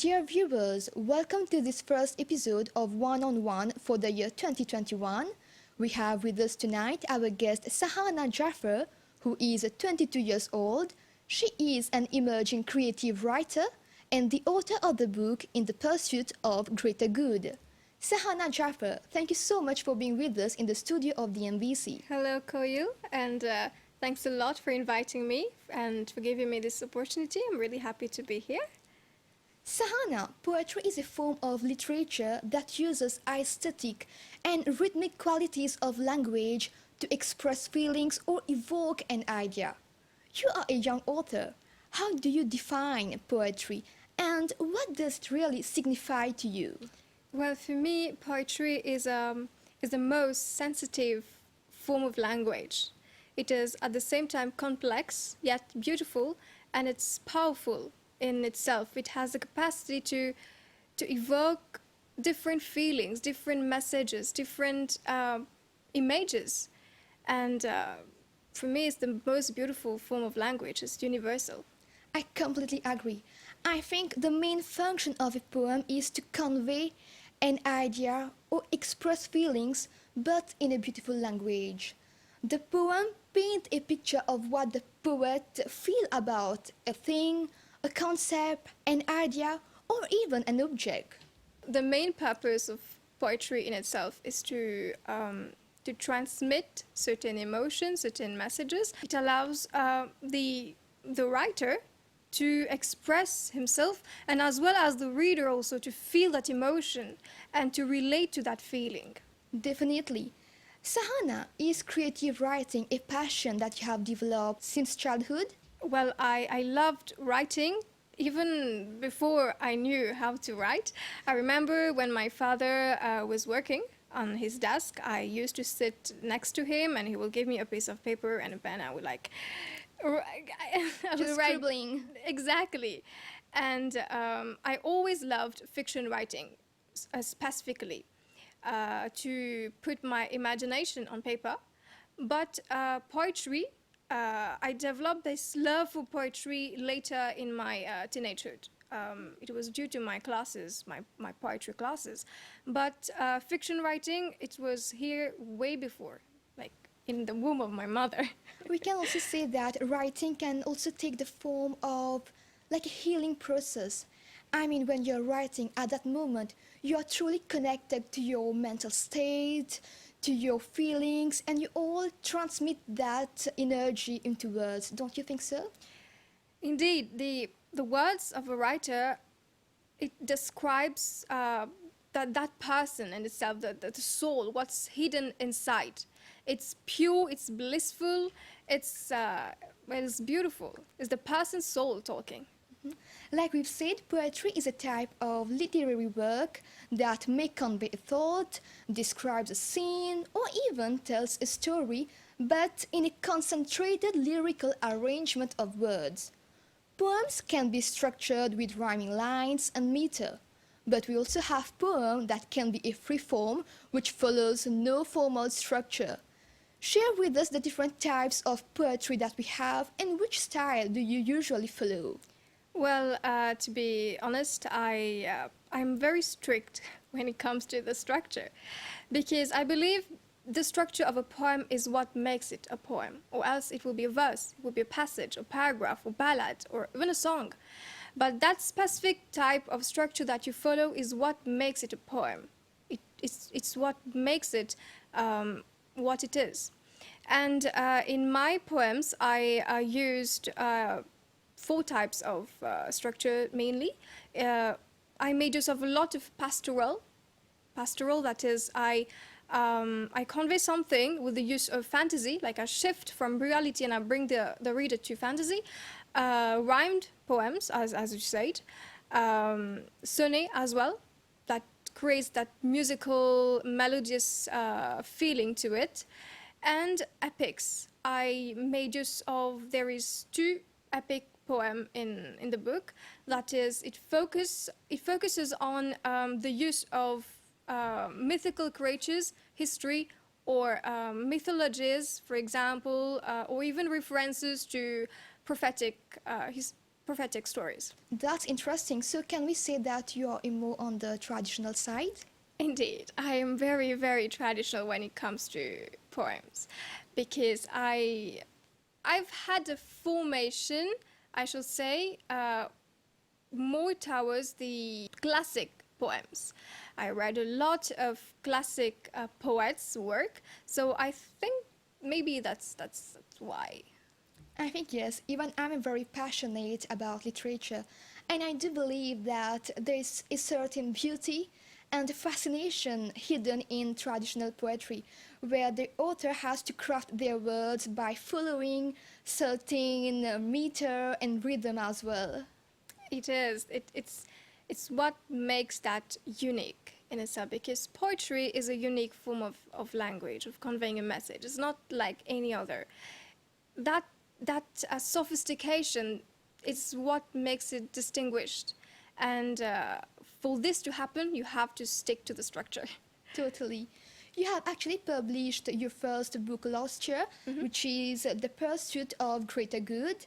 Dear viewers, welcome to this first episode of One on One for the year 2021. We have with us tonight our guest Sahana Jafer, who is 22 years old. She is an emerging creative writer and the author of the book In the Pursuit of Greater Good. Sahana Jafer, thank you so much for being with us in the studio of the MBC. Hello, Koyu, and thanks a lot for inviting me and for giving me this opportunity. I'm really happy to be here. Sahana, poetry is a form of literature that uses aesthetic and rhythmic qualities of language to express feelings or evoke an idea. You are a young author. How do you define poetry, and what does it really signify to you? Well, for me, poetry is the most sensitive form of language. It is at the same time complex, yet beautiful, and it's powerful in itself. It has the capacity to evoke different feelings, different messages, different images. And for me, it's the most beautiful form of language. It's universal. I completely agree. I think the main function of a poem is to convey an idea or express feelings, but in a beautiful language. The poem paints a picture of what the poet feels about a thing, a concept, an idea, or even an object. The main purpose of poetry in itself is to transmit certain emotions, certain messages. It allows the writer to express himself, and as well as the reader also to feel that emotion and to relate to that feeling. Definitely. Sahana, is creative writing a passion that you have developed since childhood? Well, I loved writing even before I knew how to write. I remember when my father was working on his desk, I used to sit next to him and he will give me a piece of paper and a pen. I would Just write. scribbling. Exactly. And I always loved fiction writing, specifically, to put my imagination on paper. But poetry, I developed this love for poetry later in my teenagehood. It was due to my classes, my poetry classes. But fiction writing, it was here way before, like in the womb of my mother. We can also say that writing can also take the form of like a healing process. I mean, when you're writing at that moment, you are truly connected to your mental state, to your feelings, and you all transmit that energy into words. Don't you think so? Indeed, the words of a writer, it describes that person in itself, the soul, what's hidden inside. It's pure, it's blissful, it's beautiful. It's the person's soul talking. Like we've said, poetry is a type of literary work that may convey a thought, describes a scene, or even tells a story, but in a concentrated lyrical arrangement of words. Poems can be structured with rhyming lines and meter, but we also have poems that can be a free form which follows no formal structure. Share with us the different types of poetry that we have and which style do you usually follow? Well, to be honest, I'm very strict when it comes to the structure, because I believe the structure of a poem is what makes it a poem, or else it will be a verse, it will be a passage, a paragraph, or ballad, or even a song. But that specific type of structure that you follow is what makes it a poem. It's what makes it what it is. And in my poems, I used 4 types of structure mainly. I made use of a lot of pastoral. Pastoral, that is, I convey something with the use of fantasy, like I shift from reality and I bring the reader to fantasy. Rhymed poems, as you said. Sonnet as well, that creates that musical, melodious feeling to it. And epics. I made use of, there is 2 epic poem in the book. That is, it focuses on the use of mythical creatures, history, or mythologies, for example, or even references to prophetic prophetic stories. That's interesting. So can we say that you are more on the traditional side? Indeed, I am very, very traditional when it comes to poems, because I've had a formation, I should say, more towards the classic poems. I read a lot of classic poets' work, so I think maybe that's why. I think yes, even I'm very passionate about literature, and I do believe that there is a certain beauty and fascination hidden in traditional poetry, where the author has to craft their words by following certain meter and rhythm as well. It is. It's what makes that unique in itself, because poetry is a unique form of language, of conveying a message. It's not like any other. That sophistication is what makes it distinguished. And for this to happen, you have to stick to the structure. Totally. You have actually published your first book last year, which is The Pursuit of Greater Good.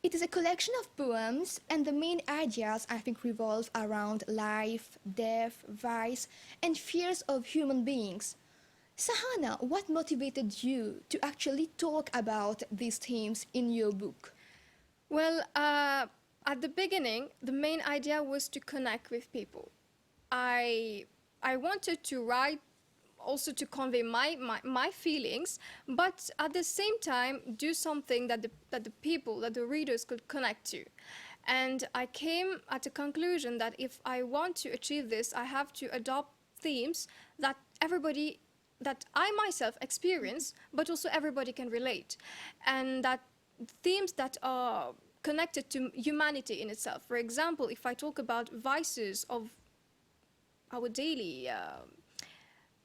It is a collection of poems, and the main ideas, I think, revolve around life, death, vice, and fears of human beings. Sahana, what motivated you to actually talk about these themes in your book? Well, at the beginning, the main idea was to connect with people. I wanted to write also to convey my feelings, but at the same time do something that the people, that the readers could connect to. And I came at a conclusion that if I want to achieve this, I have to adopt themes that I myself experience, but also everybody can relate. And that themes that are connected to humanity in itself. For example, if I talk about vices of our daily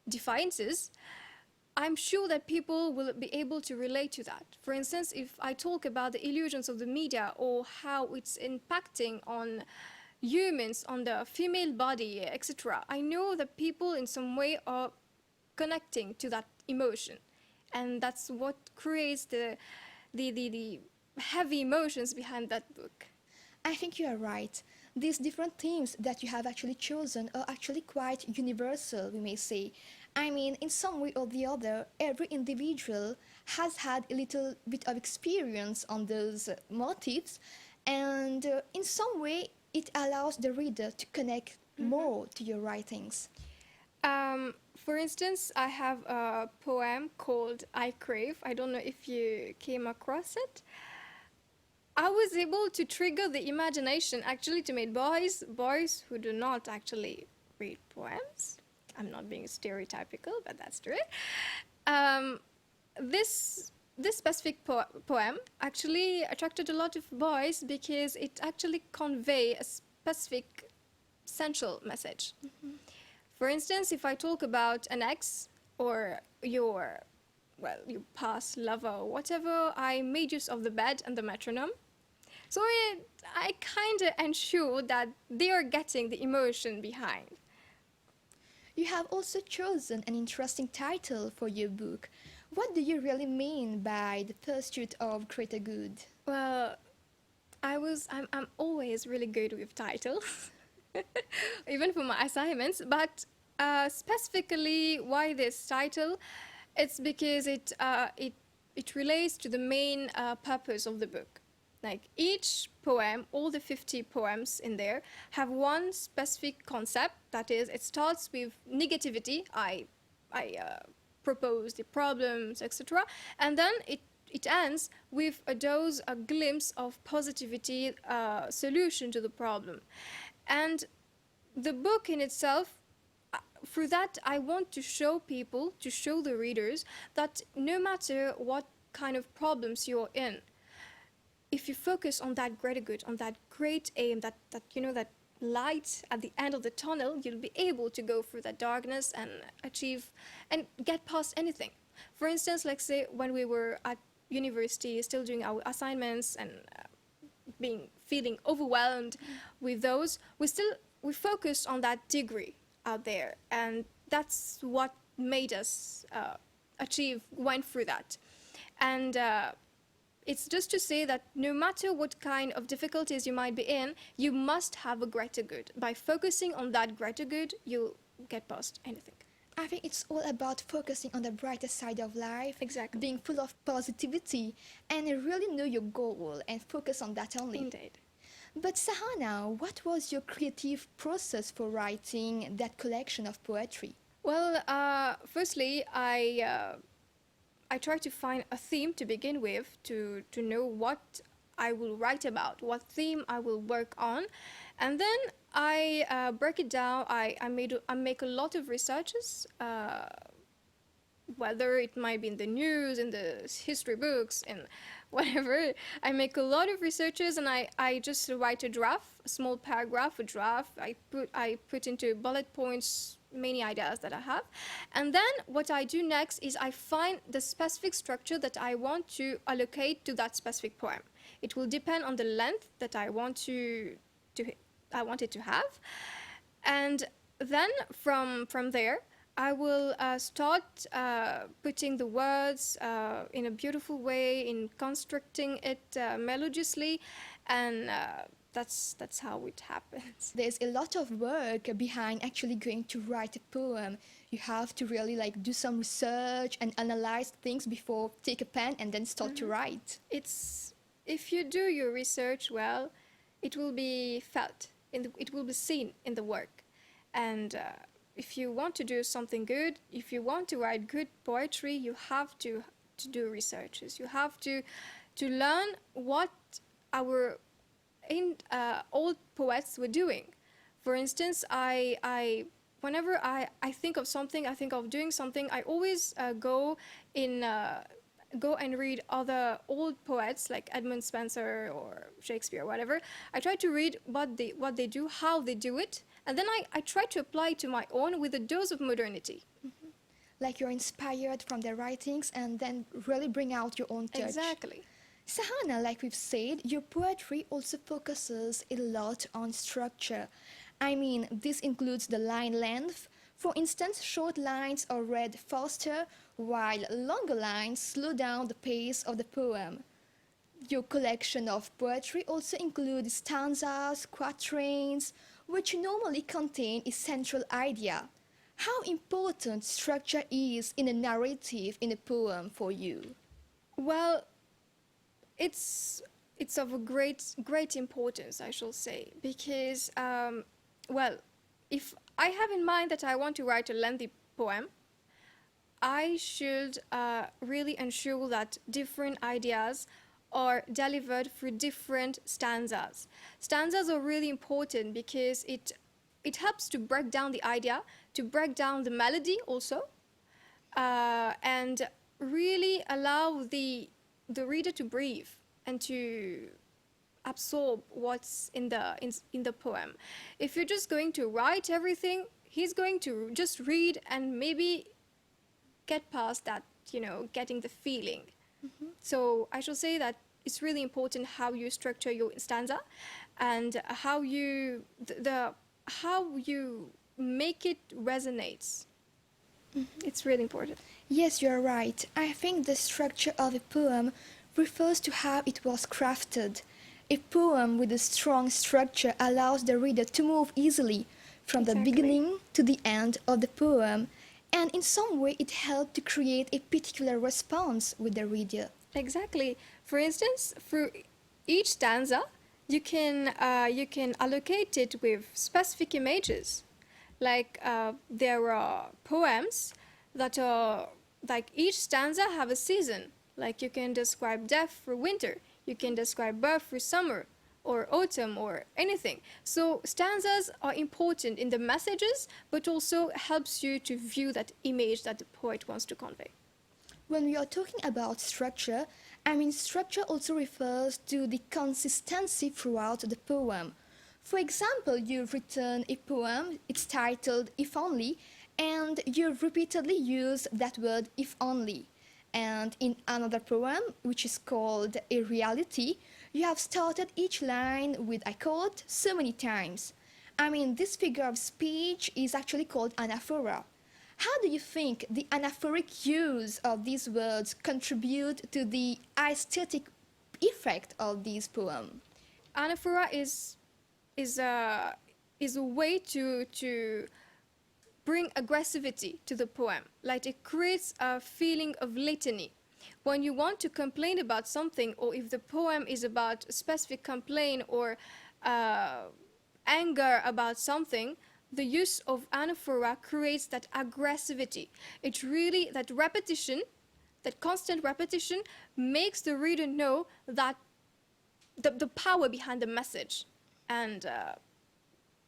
defiances, I'm sure that people will be able to relate to that. For instance, if I talk about the illusions of the media or how it's impacting on humans, on the female body, etc., I know that people in some way are connecting to that emotion. And that's what creates the heavy emotions behind that book. I think you are right. These different themes that you have actually chosen are actually quite universal, we may say. I mean, in some way or the other, every individual has had a little bit of experience on those motifs, and in some way, it allows the reader to connect more to your writings. For instance, I have a poem called I Crave. I don't know if you came across it. I was able to trigger the imagination actually to make boys who do not actually read poems. I'm not being stereotypical, but that's true. This specific poem actually attracted a lot of boys because it actually convey a specific essential message. For instance, if I talk about an ex or your past lover or whatever, I made use of the bed and the metronome. So I kind of ensure that they are getting the emotion behind. You have also chosen an interesting title for your book. What do you really mean by the pursuit of greater good? Well, I'm always really good with titles, even for my assignments. But specifically, why this title? It's because it relates to the main purpose of the book. Like each poem, all the 50 poems in there have one specific concept. That is, it starts with negativity. I propose the problems, etc., and then it ends with a dose, a glimpse of positivity, solution to the problem. And the book in itself, through that, I want to show people, to show the readers, that no matter what kind of problems you're in, if you focus on that greater good, on that great aim, that light at the end of the tunnel, you'll be able to go through that darkness and achieve and get past anything. For instance, like say when we were at university, still doing our assignments and feeling overwhelmed with those, we focused on that degree out there, and that's what made us went through that. And It's just to say that no matter what kind of difficulties you might be in, you must have a greater good. By focusing on that greater good, you'll get past anything. I think it's all about focusing on the brighter side of life, Exactly. being full of positivity, and really know your goal and focus on that only. Indeed. But Sahana, what was your creative process for writing that collection of poetry? Well, firstly, I try to find a theme to begin with, to know what I will write about, what theme I will work on, and then I break it down. I make a lot of researches, whether it might be in the news, in the history books, in whatever. I make a lot of researches, and I just write a draft, a small paragraph, a draft. I put into bullet points many ideas that I have. And then what I do next is I find the specific structure that I want to allocate to that specific poem. It will depend on the length that I want it to have. And then from there, I will start putting the words in a beautiful way, in constructing it melodiously, and that's how it happens. There's a lot of work behind actually going to write a poem. You have to really do some research and analyze things before take a pen and then start to write. It's if you do your research well, it will be felt, it will be seen in the work, and if you want to do something good, if you want to write good poetry, you have to do researches. You have to learn what our old poets were doing. For instance, whenever I think of something, I think of doing something, I always go and read other old poets like Edmund Spenser or Shakespeare or whatever. I try to read what they do, how they do it, and then I try to apply it to my own with a dose of modernity. Like you're inspired from their writings and then really bring out your own touch. Exactly. Sahana, like we've said, your poetry also focuses a lot on structure. I mean, this includes the line length. For instance, short lines are read faster, while longer lines slow down the pace of the poem. Your collection of poetry also includes stanzas, quatrains, which normally contain a central idea. How important structure is in a narrative in a poem for you? Well, it's of a great importance, I shall say, because well, if I have in mind that I want to write a lengthy poem, I should really ensure that different ideas are delivered through different stanzas. Stanzas are really important because it helps to break down the idea, to break down the melody also, and really allow the reader to breathe and to absorb what's in the poem. If you're just going to write everything, he's going to just read and maybe get past that, getting the feeling. So I shall say that it's really important how you structure your stanza and how you make it resonates. It's really important. Yes, you're right. I think the structure of a poem refers to how it was crafted. A poem with a strong structure allows the reader to move easily from the Exactly. beginning to the end of the poem, and in some way it helped to create a particular response with the reader. Exactly. For instance, through each stanza, you can allocate it with specific images. Like there are poems that are like each stanza have a season. Like you can describe death through winter, you can describe birth through summer or autumn or anything. So stanzas are important in the messages, but also helps you to view that image that the poet wants to convey. When we are talking about structure, I mean structure also refers to the consistency throughout the poem. For example, you've written a poem, it's titled If Only, and you've repeatedly used that word if only. And in another poem, which is called A Reality, you have started each line with I quote so many times. I mean, this figure of speech is actually called anaphora. How do you think the anaphoric use of these words contribute to the aesthetic effect of this poem? Anaphora is a way to bring aggressivity to the poem. Like it creates a feeling of litany. When you want to complain about something, or if the poem is about a specific complaint or anger about something, the use of anaphora creates that aggressivity. It's really that repetition, that constant repetition makes the reader know that the power behind the message. And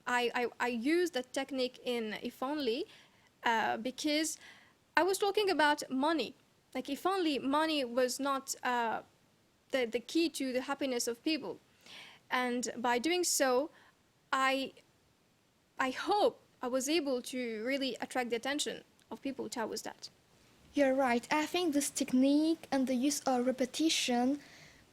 I use that technique in If Only because I was talking about money. Like if only money was not the key to the happiness of people. And by doing so, I hope I was able to really attract the attention of people towards that. You're right. I think this technique and the use of repetition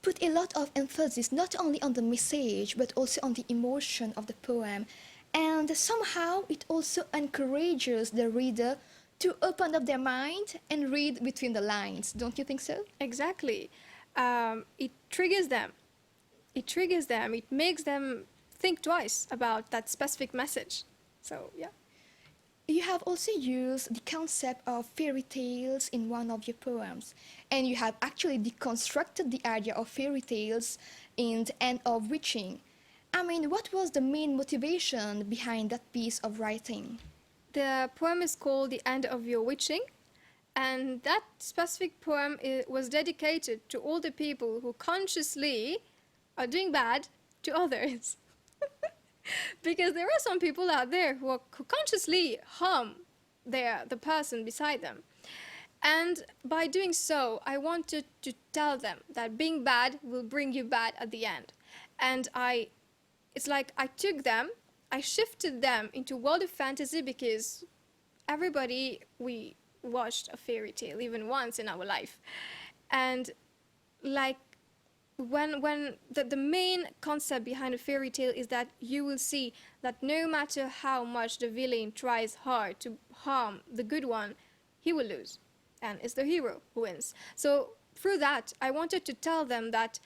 put a lot of emphasis not only on the message but also on the emotion of the poem. And somehow it also encourages the reader to open up their mind and read between the lines. Don't you think so? Exactly. It triggers them. It triggers them. It makes them think twice about that specific message. So, yeah. You have also used the concept of fairy tales in one of your poems, and you have actually deconstructed the idea of fairy tales in The End of Witching. I mean, what was the main motivation behind that piece of writing? The poem is called The End of Your Witching, and that specific poem was dedicated to all the people who consciously are doing bad to others. Because there are some people out there who consciously harm the person beside them. And by doing so, I wanted to tell them that being bad will bring you bad at the end. And it's like I took them, I shifted them into a world of fantasy because we watched a fairy tale even once in our life. And like when the main concept behind a fairy tale is that you will see that no matter how much the villain tries hard to harm the good one, he will lose. And it's the hero who wins. So through that, I wanted to tell them that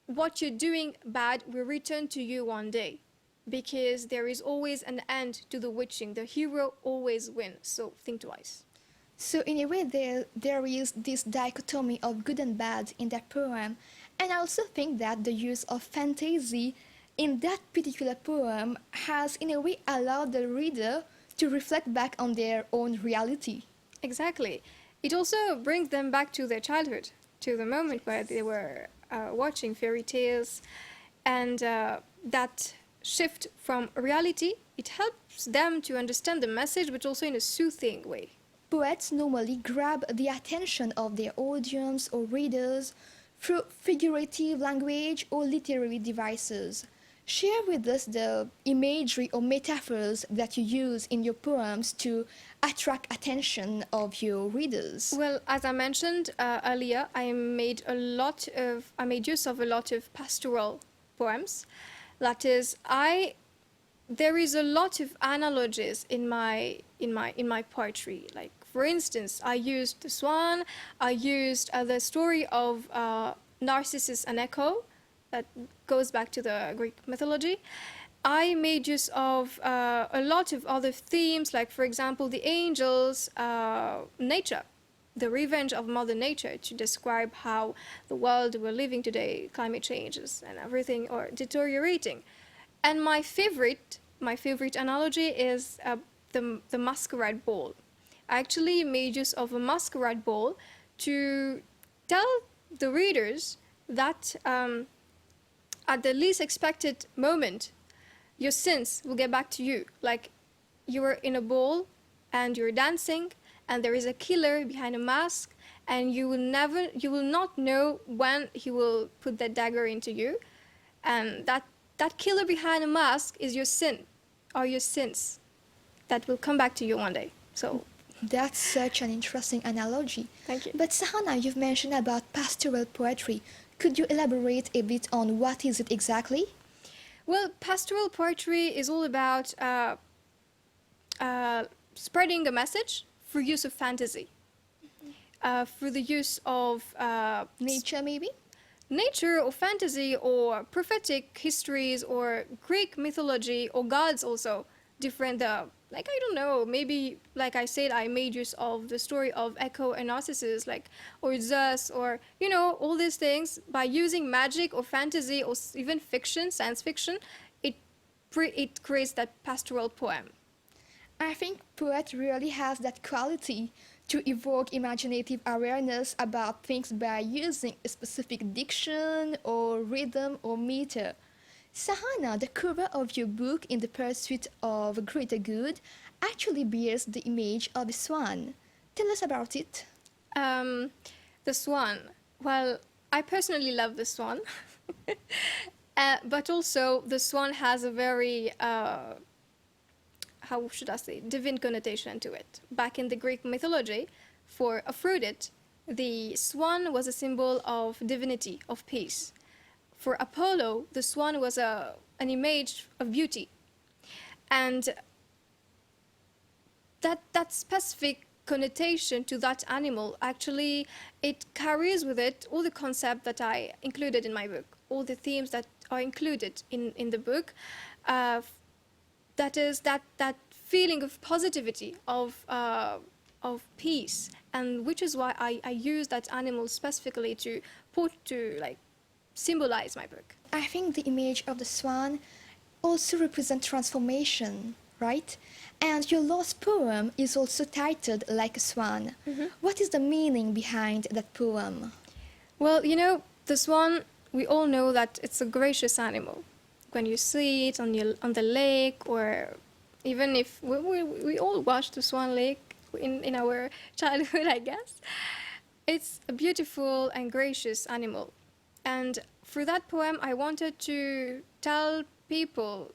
what you're doing bad will return to you one day. Because there is always an end to the witching. The hero always wins. So think twice. So in a way, there is this dichotomy of good and bad in that poem. And I also think that the use of fantasy in that particular poem has in a way allowed the reader to reflect back on their own reality. Exactly. It also brings them back to their childhood, to the moment where they were watching fairy tales. And that shift from reality, it helps them to understand the message, but also in a soothing way. Poets normally grab the attention of their audience or readers through figurative language or literary devices. Share with us the imagery or metaphors that you use in your poems to attract attention of your readers. Well, as I mentioned earlier, I made use of a lot of pastoral poems. That is, there is a lot of analogies in my poetry. Like, for instance, I used the swan. I used the story of Narcissus and Echo, that goes back to the Greek mythology. I made use of a lot of other themes, like, for example, the angels, nature, the revenge of Mother Nature, to describe how the world we're living today, climate changes and everything are deteriorating. And my favorite analogy is the masquerade ball. I actually made use of a masquerade ball to tell the readers that at the least expected moment, your sins will get back to you. Like, you were in a ball and you're dancing and there is a killer behind a mask, and you will not know when he will put that dagger into you. And that killer behind a mask is your sin, or your sins, that will come back to you one day. So that's such an interesting analogy. Thank you. But Sahana, you've mentioned about pastoral poetry. Could you elaborate a bit on what is it exactly? Well, pastoral poetry is all about spreading a message through use of fantasy, through the use of Nature, maybe? nature or fantasy or prophetic histories or Greek mythology or gods also different like I don't know, maybe like I said, I made use of the story of Echo and Narcissus, like, or Zeus, or you know, all these things by using magic or fantasy or even fiction, science fiction. it it creates that pastoral poem. I think poetry really has that quality to evoke imaginative awareness about things by using a specific diction or rhythm or meter. Sahana, the cover of your book In the Pursuit of a Greater Good, actually bears the image of a swan. Tell us about it. um, the swan, well, I personally love the swan. But also the swan has a very how should I say, divine connotation to it. Back in the Greek mythology, for Aphrodite, the swan was a symbol of divinity, of peace. For Apollo, the swan was an image of beauty. And that specific connotation to that animal, actually, it carries with it all the concepts that I included in my book, all the themes that are included in the book. Uh, that is that feeling of positivity, of peace, and which is why I use that animal specifically to put to like symbolize my book. I think the image of the swan also represents transformation, right? And your last poem is also titled Like a Swan. What is the meaning behind that poem? Well, you know, the swan, we all know that it's a gracious animal. When you see it on the lake, or even if we all watched the Swan Lake in our childhood, I guess. It's a beautiful and gracious animal. And through that poem, I wanted to tell people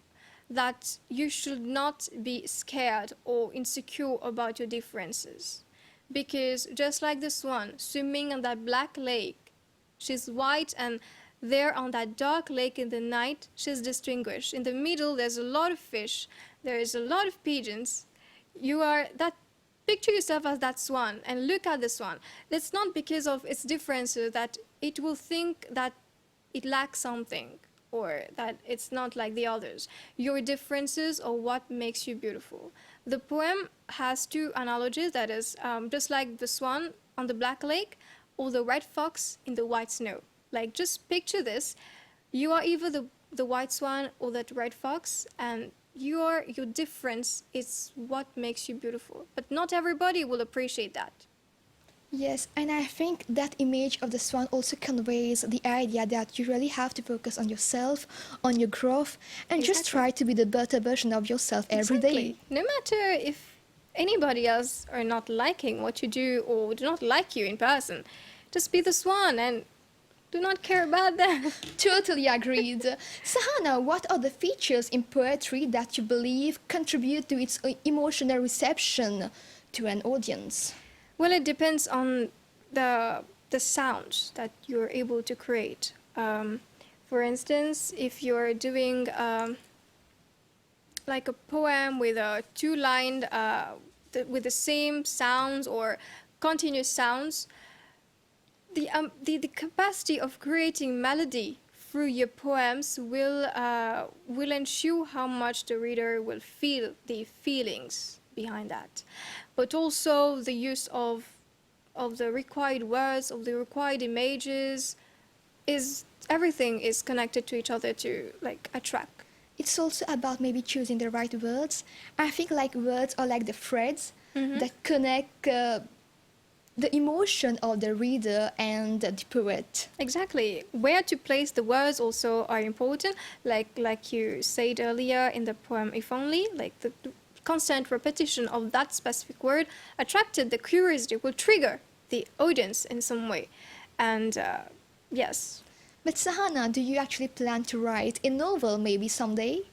that you should not be scared or insecure about your differences. Because just like the swan swimming on that black lake, she's white, and there on that dark lake in the night, she's distinguished. In the middle, there's a lot of fish, there is a lot of pigeons. You are that. Picture yourself as that swan and look at the swan. It's not because of its differences that it will think that it lacks something or that it's not like the others. Your differences are what makes you beautiful. The poem has two analogies, that is just like the swan on the black lake or the red fox in the white snow. Like, just picture this. You are either the white swan or that red fox, and your difference is what makes you beautiful. But not everybody will appreciate that. Yes, and I think that image of the swan also conveys the idea that you really have to focus on yourself, on your growth, and just Exactly. try to be the better version of yourself every day. Exactly. No matter if anybody else are not liking what you do or do not like you in person, just be the swan and do not care about them. Totally agreed. Sahana, what are the features in poetry that you believe contribute to its emotional reception to an audience? Well, it depends on the sounds that you're able to create. For instance, if you're doing like a poem with a two-lined, with the same sounds or continuous sounds, the capacity of creating melody through your poems will ensure how much the reader will feel the feelings behind that. But also the use of the required words, of the required images, is everything is connected to each other to like attract. It's also about maybe choosing the right words. I think like words are like the threads that connect the emotion of the reader and the poet. Exactly. Where to place the words also are important. Like you said earlier in the poem If Only, like the constant repetition of that specific word attracted the curiosity, will trigger the audience in some way. And yes, But Sahana, do you actually plan to write a novel maybe someday?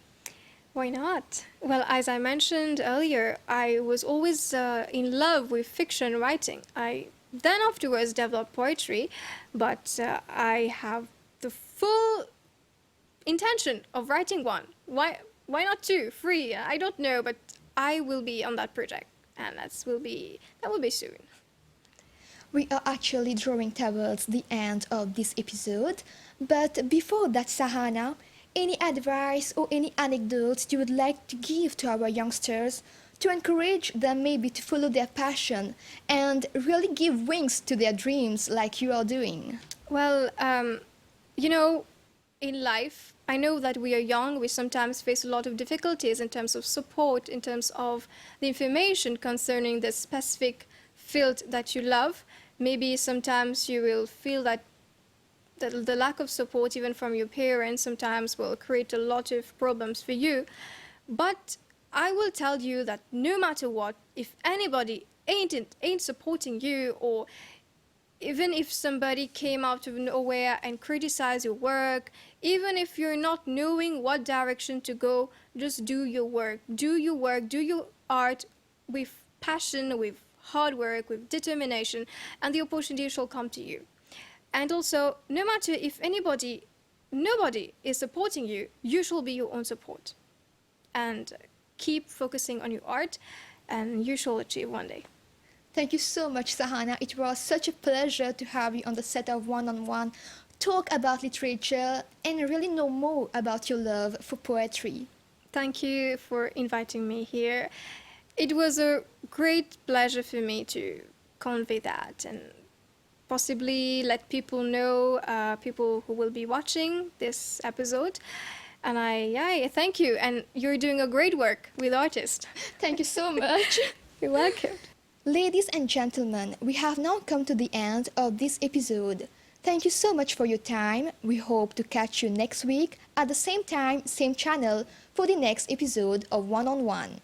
why not? Well, as I mentioned earlier, I was always in love with fiction writing. I then afterwards developed poetry, but I have the full intention of writing one. Why not two, three? I don't know, but I will be on that project, and that will be soon. We are actually drawing towards the end of this episode, but before that, Sahana, any advice or any anecdotes you would like to give to our youngsters to encourage them maybe to follow their passion and really give wings to their dreams like you are doing? Well, you know, in life, I know that we are young, we sometimes face a lot of difficulties in terms of support, in terms of the information concerning the specific field that you love. Maybe sometimes you will feel that the lack of support, even from your parents, sometimes will create a lot of problems for you. But I will tell you that no matter what, if anybody ain't supporting you, or even if somebody came out of nowhere and criticized your work, even if you're not knowing what direction to go, just do your work. Do your work, do your art with passion, with hard work, with determination, and the opportunity shall come to you. And also, no matter if nobody is supporting you, you shall be your own support. And keep focusing on your art, and you shall achieve one day. Thank you so much, Sahana. It was such a pleasure to have you on the set of One on One, talk about literature, and really know more about your love for poetry. Thank you for inviting me here. It was a great pleasure for me to convey that and possibly let people know, people who will be watching this episode. And I thank you. And you're doing a great work with artists. Thank you so much. You're welcome. Ladies and gentlemen, we have now come to the end of this episode. Thank you so much for your time. We hope to catch you next week at the same time, same channel for the next episode of One on One.